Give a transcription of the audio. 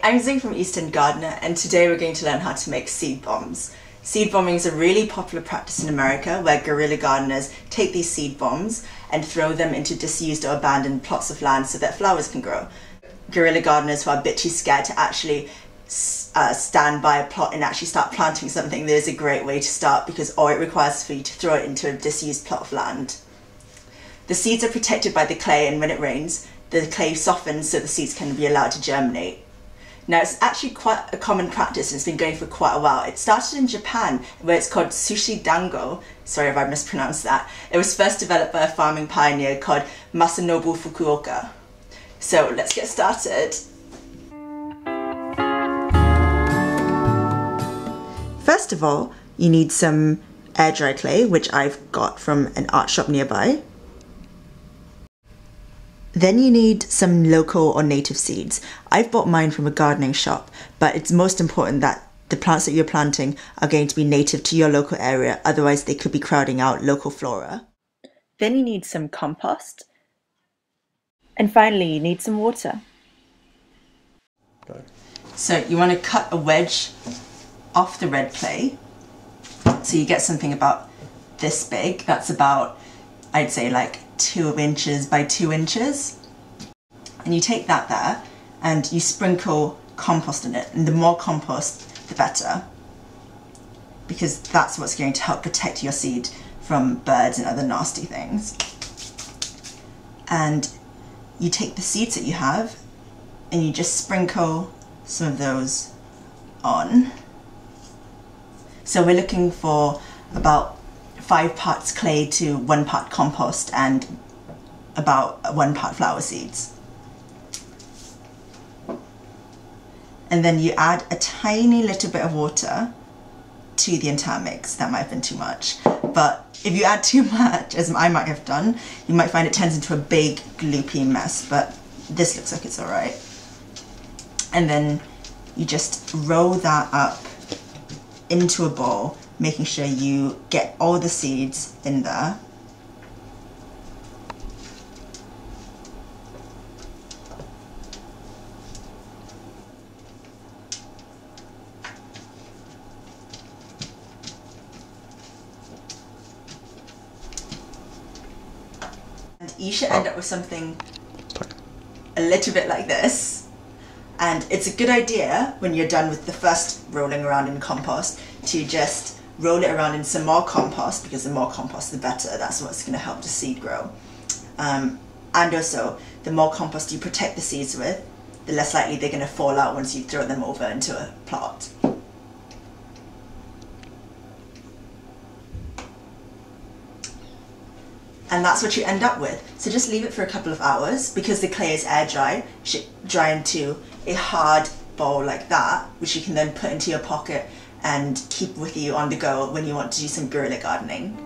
Hi, I'm Zing from Eastern Gardener, and today we're going to learn how to make seed bombs. Seed bombing is a really popular practice in America where guerrilla gardeners take these seed bombs and throw them into disused or abandoned plots of land so that flowers can grow. Guerrilla gardeners who are a bit too scared to actually stand by a plot and actually start planting something, there's a great way to start because all it requires is for you to throw it into a disused plot of land. The seeds are protected by the clay, and when it rains, the clay softens so the seeds can be allowed to germinate. Now, it's actually quite a common practice and it's been going for quite a while. It started in Japan where it's called sushi dango. Sorry if I mispronounced that. It was first developed by a farming pioneer called Masanobu Fukuoka. So let's get started. First of all, you need some air dry clay, which I've got from an art shop nearby. Then you need some local or native seeds. I've bought mine from a gardening shop, but it's most important that the plants that you're planting are going to be native to your local area, otherwise they could be crowding out local flora. Then you need some compost. And finally, you need some water. So you want to cut a wedge off the red clay. So you get something about this big. That's about, I'd say, like 2 inches by 2 inches, and you take that there and you sprinkle compost in it, and the more compost the better, because that's what's going to help protect your seed from birds and other nasty things. And you take the seeds that you have and you just sprinkle some of those on. So we're looking for about 5 parts clay to 1 part compost and about 1 part flower seeds. And then you add a tiny little bit of water to the entire mix. That might have been too much, but if you add too much, as I might have done, you might find it turns into a big gloopy mess, but this looks like it's alright. And then you just roll that up into a bowl, making sure you get all the seeds in there. And you should end up with something a little bit like this. And it's a good idea when you're done with the first rolling around in compost to just roll it around in some more compost, because the more compost the better. That's what's going to help the seed grow. And also, the more compost you protect the seeds with, the less likely they're going to fall out once you throw them over into a plot. And that's what you end up with. So just leave it for a couple of hours, because the clay is air dry. It should dry into a hard ball like that, which you can then put into your pocket and keep with you on the go when you want to do some guerrilla gardening.